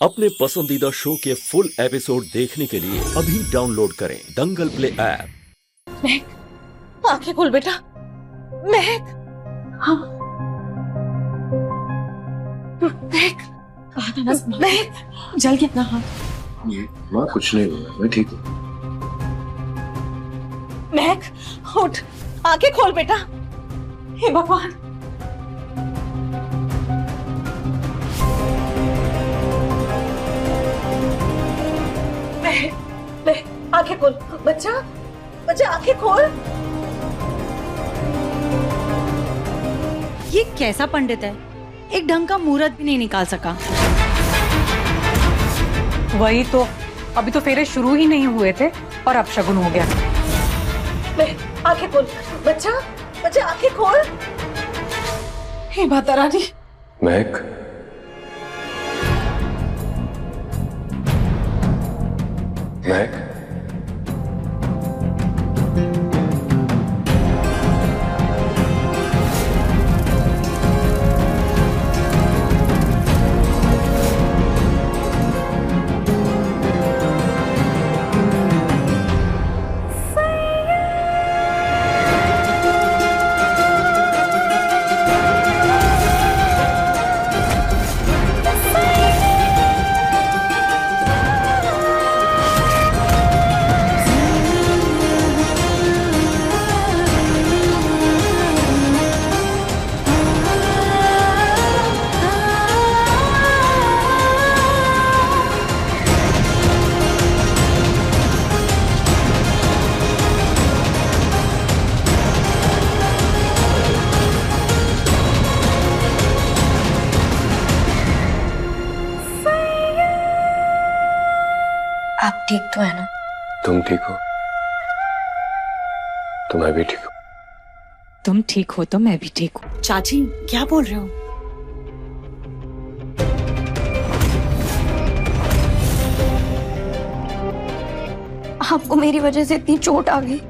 अपने पसंदीदा शो के फुल एपिसोड देखने के लिए अभी डाउनलोड करें दंगल प्ले ऐप। महक, आंखें खोल बेटा। महक, हाँ महक, महक, जल गया अपना हाथ। माँ कुछ नहीं हुआ, मैं ठीक हूँ। महक, उठ, आंखें खोल बेटा। हे भगवान। आंखें खोल बच्चा, बच्चा आंखें खोल। ये कैसा पंडित है, एक ढंग का मुहूर्त भी नहीं निकाल सका। वही तो, अभी तो फेरे शुरू ही नहीं हुए थे और अब शगुन हो गया। आंखें खोल बच्चा, बच्चा आंखें खोल। हे माता रानी। महक, महक, आप ठीक तो है ना? तुम ठीक हो तो मैं भी ठीक हूँ। तुम ठीक हो तो मैं भी ठीक हूँ। चाची क्या बोल रहे हो? आपको मेरी वजह से इतनी चोट आ गई?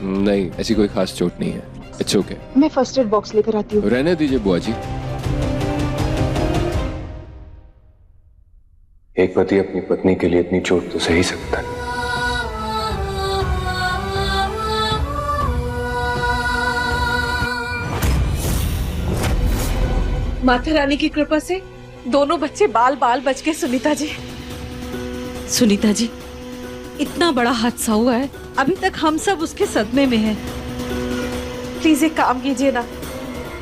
नहीं, ऐसी कोई खास चोट नहीं है। It's okay. मैं फर्स्ट एड बॉक्स लेकर आती हूँ। रहने दीजिए बुआ जी। एक पति अपनी पत्नी के लिए इतनी चोट तो सही सकता है। माता रानी की कृपा से दोनों बच्चे बाल बाल बच गए। सुनीता जी, सुनीता जी, इतना बड़ा हादसा हुआ है, अभी तक हम सब उसके सदमे में हैं। प्लीज एक काम कीजिए ना,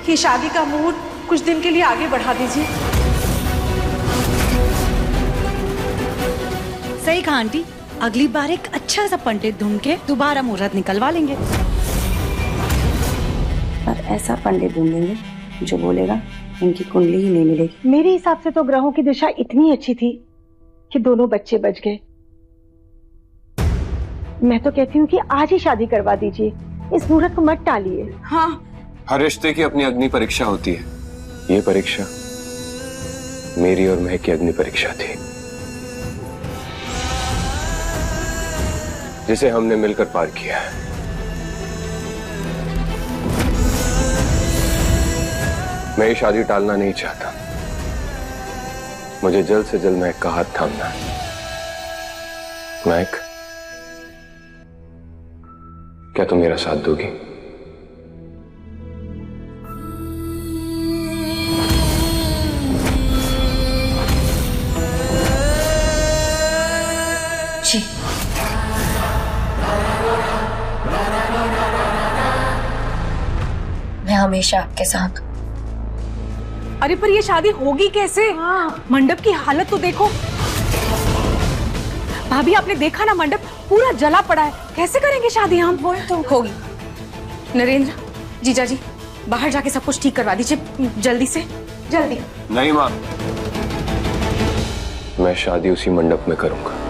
ये शादी का मुहूर्त कुछ दिन के लिए आगे बढ़ा दीजिए। सही कहा आंटी, अगली बार एक अच्छा सा पंडित ढूंढ के दोबारा मुहूर्त निकलवा लेंगे। पर ऐसा पंडित ढूंढेंगे जो बोलेगा इनकी कुंडली ही नहीं मिलेगी। मेरे हिसाब से तो ग्रहों की दिशा इतनी अच्छी थी कि दोनों बच्चे बच गए। मैं तो कहती हूँ कि आज ही शादी करवा दीजिए, इस मुहूर्त को मत टालिए। हाँ, हर रिश्ते की अपनी अग्नि परीक्षा होती है। ये परीक्षा मेरी और महक की अग्नि परीक्षा थी, जिसे हमने मिलकर पार किया है। मैं ये शादी टालना नहीं चाहता। मुझे जल्द से जल्द महक का हाथ थामना है। महक, क्या तुम मेरा साथ दोगी? जी। मैं हमेशा आपके साथ। अरे पर ये शादी होगी कैसे? मंडप की हालत तो देखो। भाभी आपने देखा ना, मंडप पूरा जला पड़ा है, कैसे करेंगे शादी हम? वो तो होगी। नरेंद्र, जीजा जी, बाहर जाके सब कुछ ठीक करवा दीजिए, जल्दी से जल्दी। नहीं मां, मैं शादी उसी मंडप में करूंगा।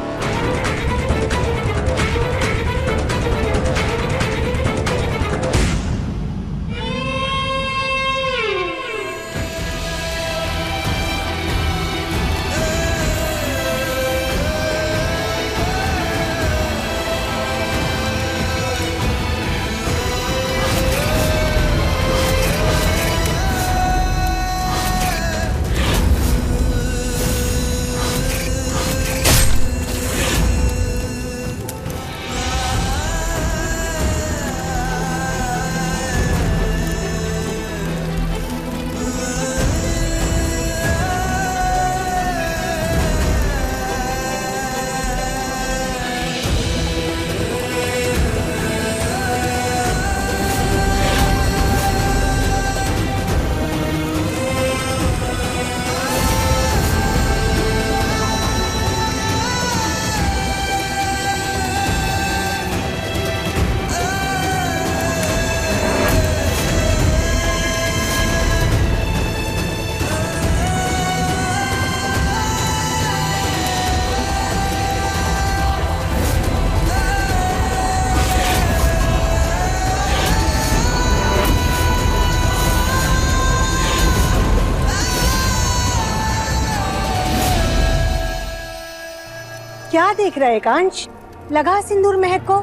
क्या देख रहे कांच? लगा सिंदूर महक को,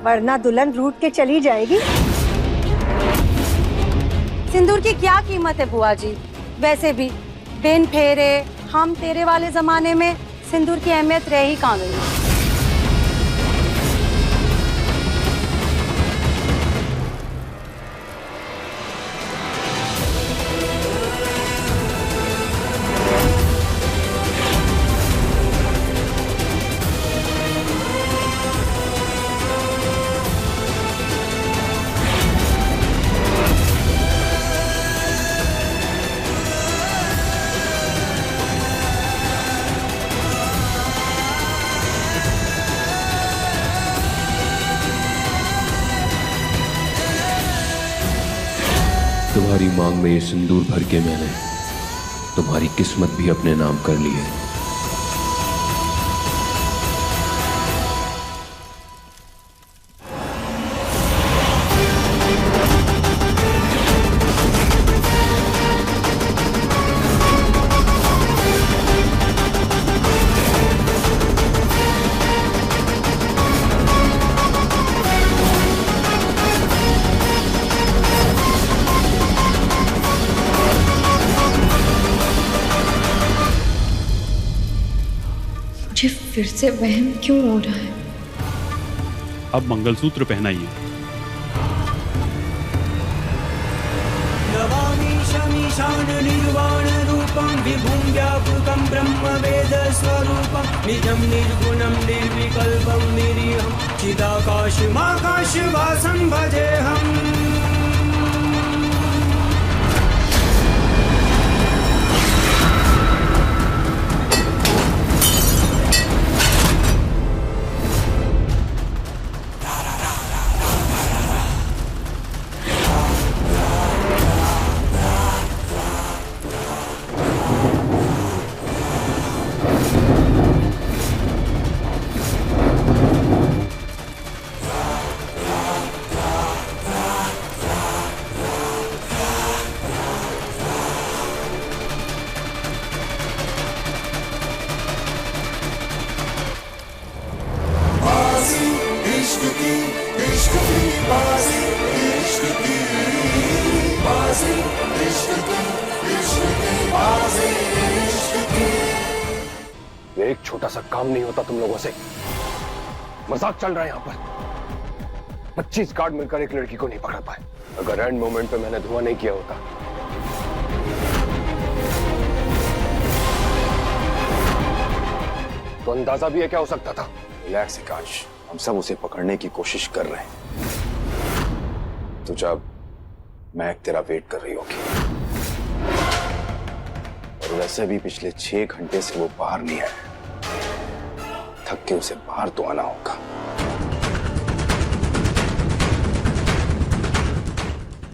वरना दुल्हन रूठ के चली जाएगी। सिंदूर की क्या कीमत है बुआ जी? वैसे भी बिन फेरे हम तेरे वाले जमाने में सिंदूर की अहमियत रह ही कहाँ गई। तुम्हारी मांग में ये सिंदूर भर के मैंने तुम्हारी किस्मत भी अपने नाम कर ली है। मुझे फिर से वहम क्यों हो रहा है? अब मंगलसूत्र पहनाइए। नमामि निर्वाण रूपं विभुं व्यापकं ब्रह्म वेद स्वरूपं निजं निर्गुणं निर्विकल्पं निरीहं चिदाकाशमाकाशवासं भजेऽहम्। ये एक छोटा सा काम नहीं होता तुम लोगों से। मजाक चल रहा है यहाँ पर। 25 गार्ड मिलकर एक लड़की को नहीं पकड़ पाए। अगर एंड मोमेंट पे मैंने धुआं नहीं किया होता तो अंदाजा भी है क्या हो सकता था। रिलैक्स आकाश, हम सब उसे पकड़ने की कोशिश कर रहे हैं। तो जब महक तेरा वेट कर रही होगी, और वैसे भी पिछले 6 घंटे से वो बाहर नहीं आया, थक के उसे बाहर तो आना होगा।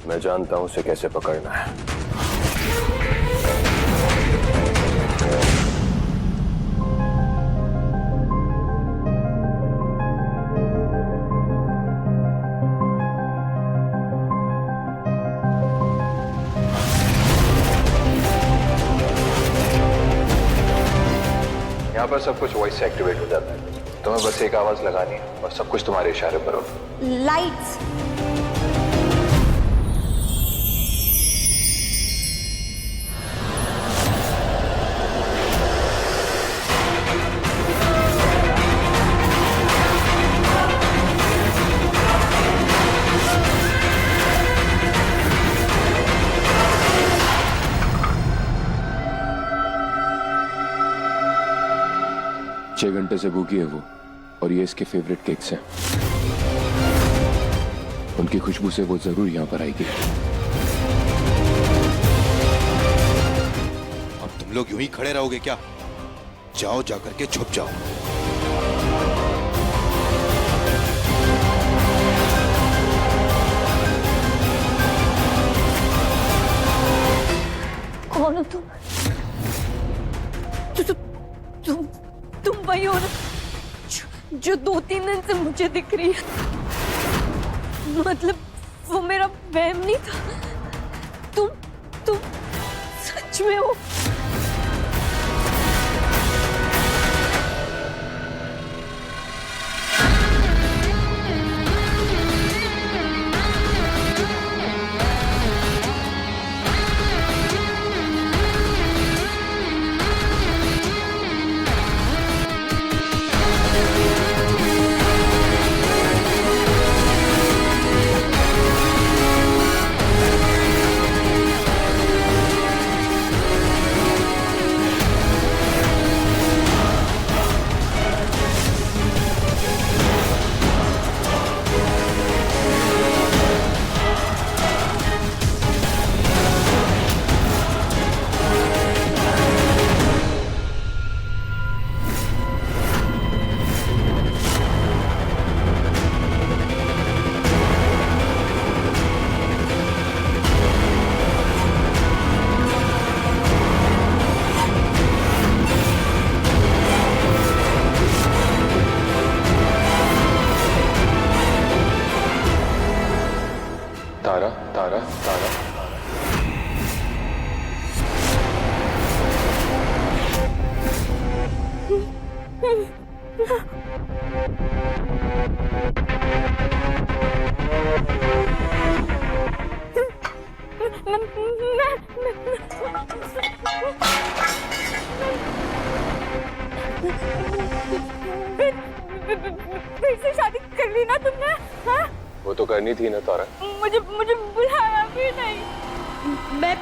मैं जानता हूं उसे कैसे पकड़ना है। यहाँ पर सब कुछ वॉइस से एक्टिवेट हो जाता है। तुम्हें बस एक आवाज लगानी है और सब कुछ तुम्हारे इशारे पर होगा। लाइट्स। छह घंटे से भूखी है वो, और ये इसके फेवरेट केक्स हैं। उनकी खुशबू से वो जरूर यहाँ पर आएगी। अब तुम लोग यूं ही खड़े रहोगे क्या? जाओ, जाकर के छुप जाओ। कौन हो तुम? तुम वही हो ना जो 2-3 दिन से मुझे दिख रही है? मतलब वो मेरा वहम नहीं था। तुम सच में हो? फिर से शादी कर ली ना तुमने? हाँ? वो तो करनी थी ना तारा। मुझे बुलाया भी नहीं। मैं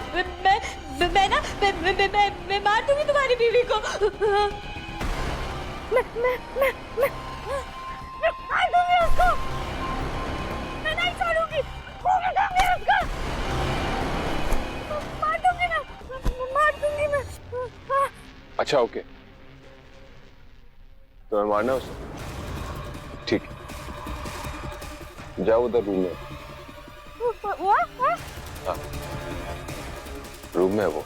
मार दूंगी तुम्हारी बीवी को। मैं मार दूंगी उसको। मैं नहीं छोड़ूंगी। मार दूंगी मैं। अच्छा ओके, तो मैं मारना उसे? ठीक, जाओ उधर रूम में। हाँ, रूम में है वो।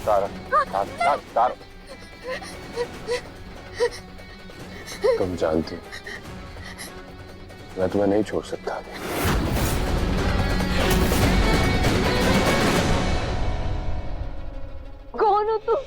तारा, तुम जानती हो मैं तुम्हें नहीं छोड़ सकता। कौन हो तुम?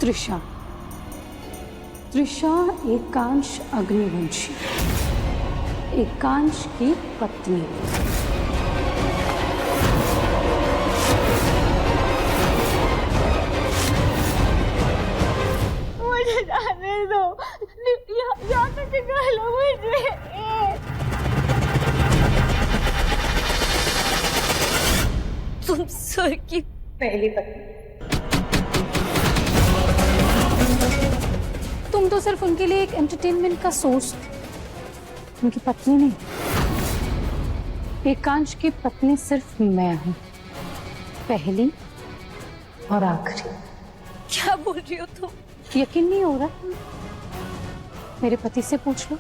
त्रिशा, त्रिशा एकांश अग्निवंशी, एकांश की पत्नी। मुझे जाने दो, यहाँ से निकालो मुझे। तुम सर की पहली पत्नी। तुम तो सिर्फ उनके लिए एक एंटरटेनमेंट का सोर्स थे, उनकी पत्नी नहीं। एकांश की पत्नी सिर्फ मैं हूं, पहली और आखिरी। क्या बोल रही हो तुम? यकीन नहीं हो रहा? मेरे पति से पूछ लो।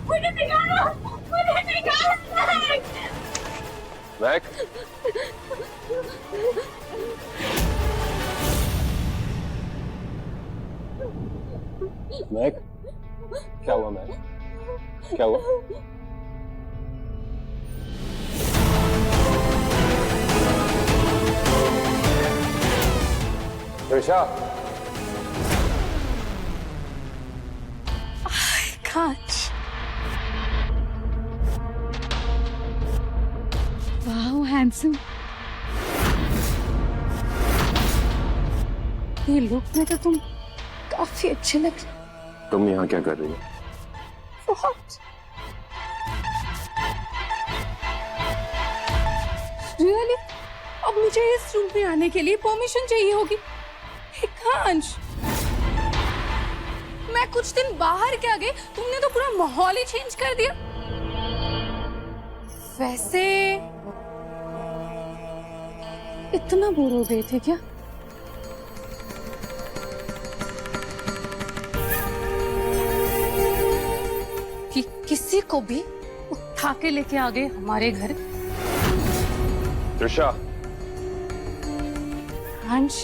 मुझे निकालो, मुझे निकालो। मैक, मैक, क्या हुआ मैक? क्या हुआ? त्रिशा, कांच। Wow handsome. ये लुक में तो तुम काफी अच्छे लग रहे। तुम यहाँ क्या कर रही हो? बहुत। रियली? अब मुझे इस रूम में आने के लिए परमिशन चाहिए होगी। एकांश, मैं कुछ दिन बाहर क्या गई, तुमने तो पूरा माहौल ही चेंज कर दिया। वैसे इतना बोर हो गए थे क्या? कि किसी को भी उठा के लेके आ गए हमारे घर। त्रिशा, अंश,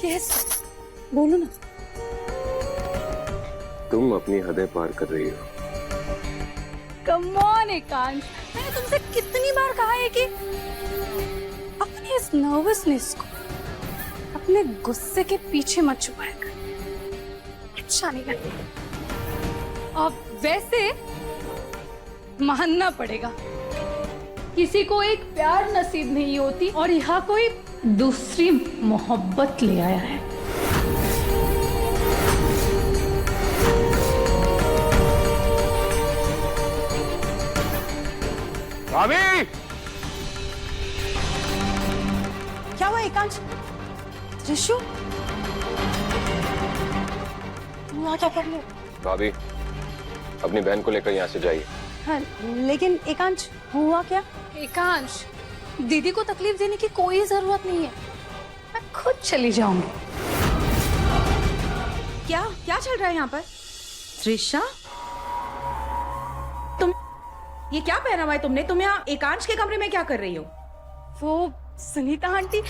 यस, बोलो ना। तुम अपनी हदें पार कर रही हो। कम ऑन एकांश, मैंने तुमसे कितनी बार कहा है कि अपनी इस नर्वसनेस को अपने गुस्से के पीछे मत छुपाया कर। अच्छा नहीं लगता। अब वैसे मानना पड़ेगा, किसी को एक प्यार नसीब नहीं होती और यहाँ कोई दूसरी मोहब्बत ले आया है। भाभी! क्या हुआ एकांश? त्रिशु, तुम यहाँ क्या कर रहे हो? भाभी, अपनी बहन को लेकर यहाँ से जाइए। हाँ, लेकिन एकांश हुआ क्या? एकांश, दीदी को तकलीफ देने की कोई जरूरत नहीं है, मैं खुद चली जाऊंगी। क्या क्या चल रहा है यहाँ पर? त्रिशा, तुम ये क्या पहना हुआ है तुमने? तुम यहाँ एकांश के कमरे में क्या कर रही हो? वो सुनीता आंटी,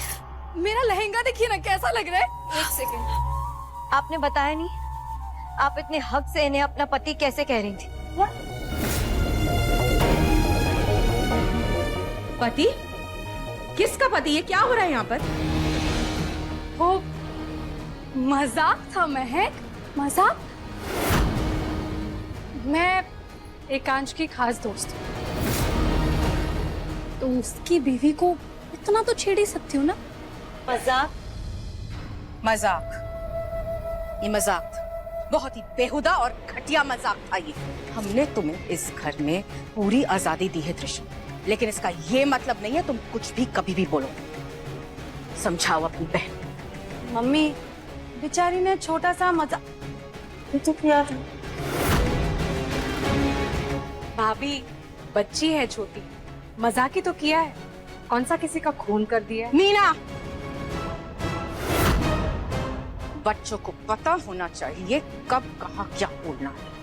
मेरा लहंगा देखिए ना कैसा लग रहा है। एक सेकंड। आपने बताया नहीं, आप इतने हक से इन्हें अपना पति कैसे कह रही थी? पति? किसका पति? ये क्या हो रहा है यहाँ पर? वो मजाक था महक, मजाक। मैं एकांश की खास दोस्त हूँ, तो उसकी बीवी को इतना तो छेड़ ही सकती हूँ ना। मजाक? मजाक? ये मजाक था, बहुत ही बेहुदा और घटिया मजाक था ये। हमने तुम्हें इस घर में पूरी आजादी दी है त्रिशु, लेकिन इसका ये मतलब नहीं है तुम कुछ भी कभी भी बोलो। समझाओ अपनी बहन। मम्मी, बेचारी ने छोटा सा मजाक तो किया था। भाभी, बच्ची है छोटी, मजाक ही तो किया है, कौन सा किसी का खून कर दिया है। मीना, बच्चों को पता होना चाहिए कब कहाँ क्या बोलना है।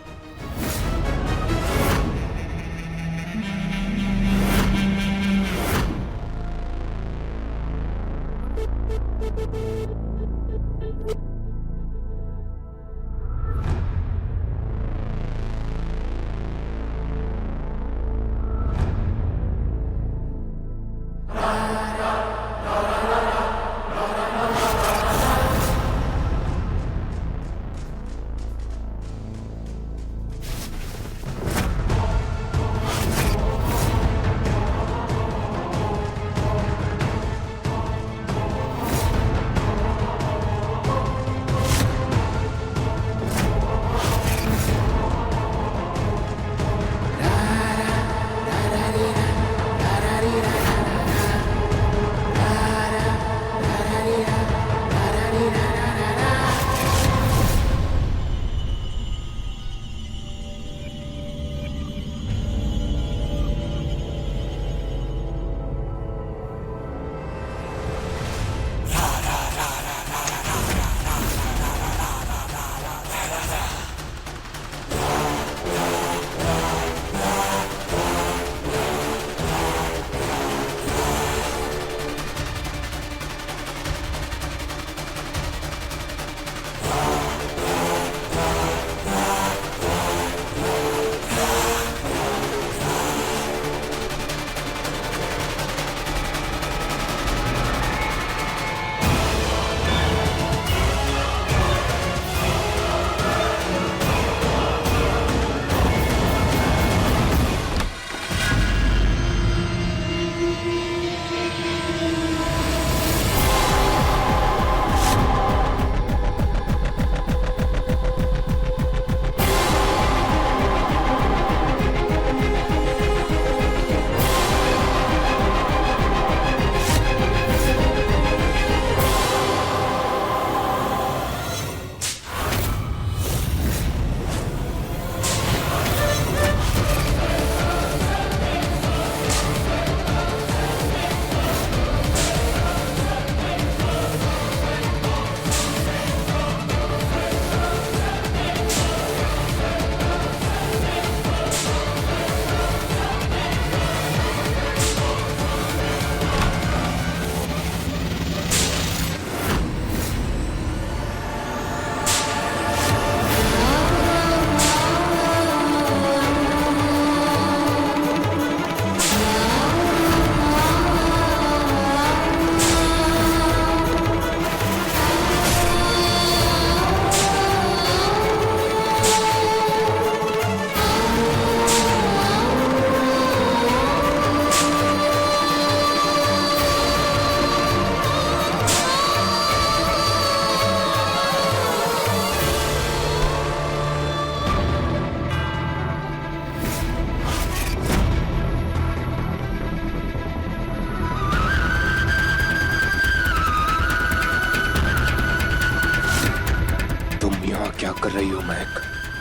क्या कर रही हो महक?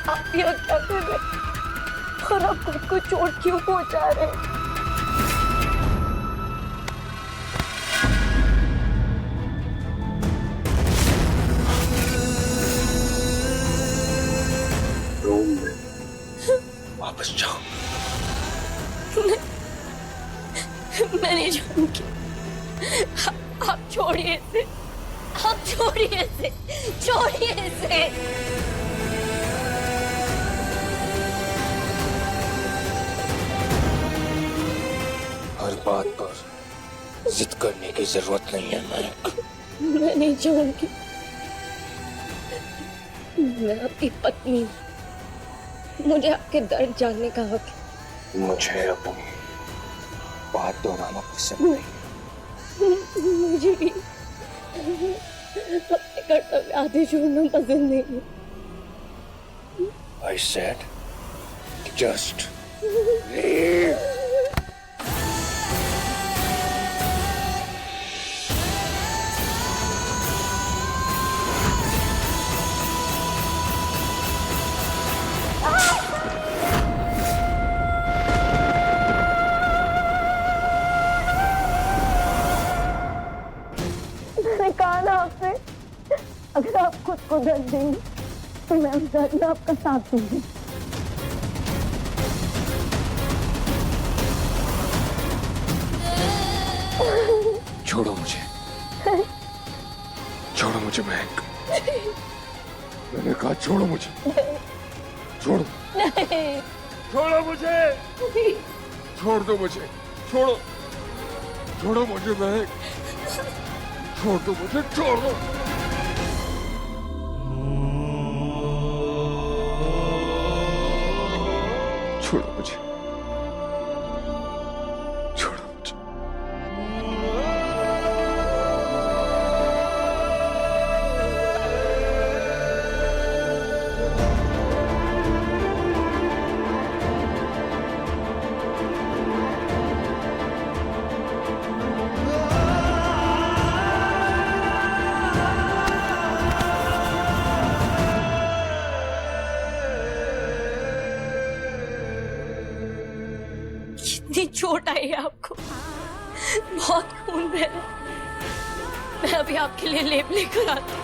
आप यहाँ क्या कर रहे हैं? और आप खुद को चोट क्यों पहुंचा रहे हैं? रूम में वापस जाओ। मैं नहीं जाऊंगी। आप छोड़िए इसे। आप छोड़िए इसे। छोड़िए इसे। हर बात पर जिद करने की जरूरत नहीं है महक। मैं नहीं जाऊंगी। मैं आपकी पत्नी हूँ। मुझे आपके दर्द जानने का हक है। मुझे अपनी बात दोहराना पसंद नहीं। मुझे भी अपने कर्तव्य आधे छोड़ना पसंद नहीं है। I said just leave. मैंने कहा ना आपसे, अगर आप खुद को दर्द देंगे तो मैं उस दर्द में आपका साथ दूंगी। छोड़ो मुझे। छोड़ो मुझे महक। मैंने कहा छोड़ो मुझे। छोड़ो। नहीं। छोड़ो मुझे। छोड़ दो मुझे। छोड़ो। छोड़ो मुझे महक। छोड़ दो मुझे। छोड़ दो। छोड़ो मुझे। छोड़ो मुझे। कितनी चोट आई है आपको? बहुत खून बह रहा है। मैं अभी आपके लिए लेप लेकर आती हूँ।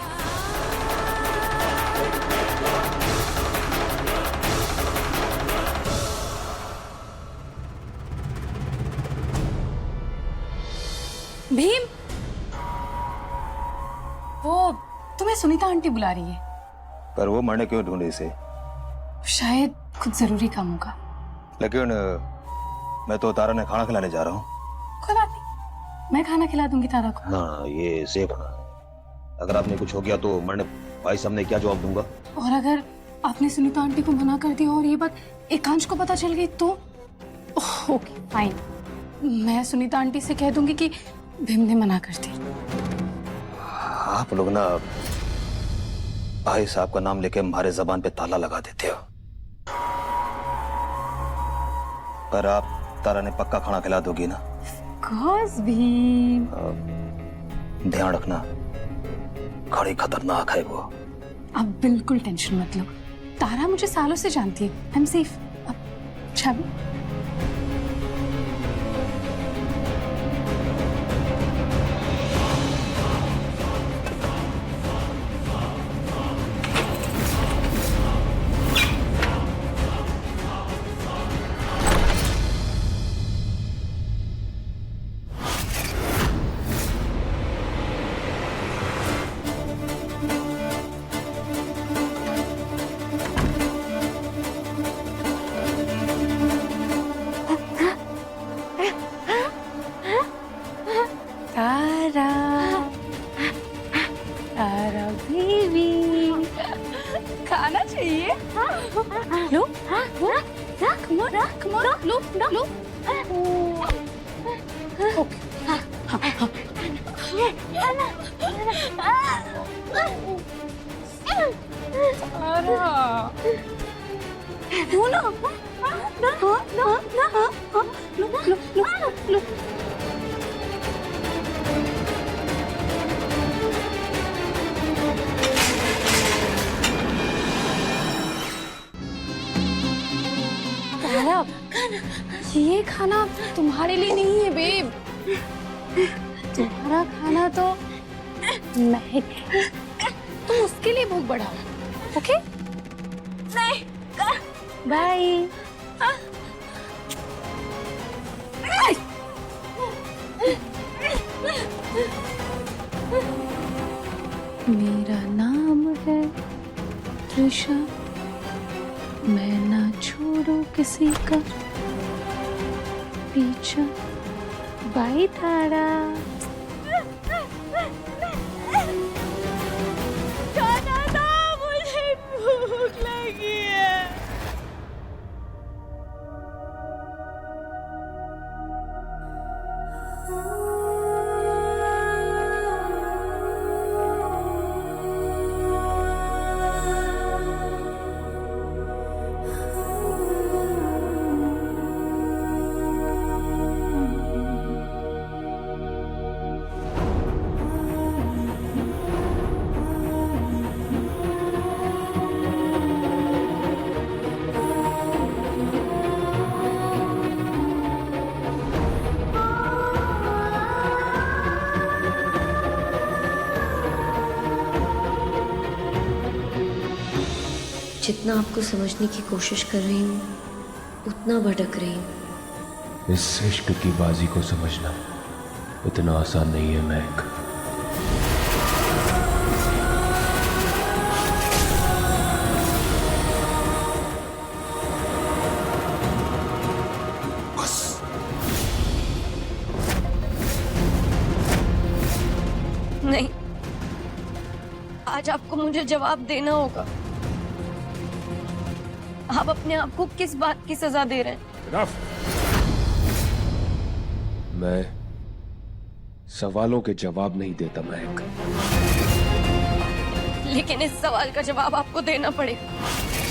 भीम, वो तुम्हें सुनीता आंटी बुला रही है। पर वो मरने क्यों ढूंढे इसे? शायद कुछ जरूरी काम होगा। लेकिन मैं तो तारा ने खाना खिलाने जा रहा हूँ। कोई बात नहीं, मैं खाना खिला दूंगी तारा को। ना ये सेफ ना है। अगर आपने कुछ हो गया तो मरने भाई सामने क्या जवाब दूंगा? और अगर आपने सुनीता आंटी को मना कर दिया और ये बात एकांश को पता चल गई तो? ओके फाइन, मैं सुनीता आंटी से कह दूंगी कि भीम ने मना कर दी। आप लोग ना भाई साहब का नाम लेके हमारे जबान पे ताला लगा देते हो। पर आप तारा ने पक्का खाना खिला दोगी ना? कोर्स भीम। ध्यान रखना, खड़ी खतरनाक है वो। अब बिल्कुल टेंशन मत लो, तारा मुझे सालों से जानती है। I am safe. अब छब खाना चाहिए। लो, come on, लो। ओके। लो। ये खाना तुम्हारे लिए नहीं है बेब। तुम्हारा खाना तो महक, तुम उसके लिए भूख बढ़ाओ। ओके नहीं, बाय। मेरा नाम है त्रिशा, मैं ना छोड़ू किसी का पीछा। बाय तारा। मुझे भूख लगी है। जितना आपको समझने की कोशिश कर रही हूँ उतना भटक रही हूँ। इस इश्क की बाजी को समझना इतना आसान नहीं है महक। नहीं, आज आपको मुझे जवाब देना होगा। आप अपने आप को किस बात की सजा दे रहे हैं? मैं सवालों के जवाब नहीं देता महक। लेकिन इस सवाल का जवाब आपको देना पड़ेगा।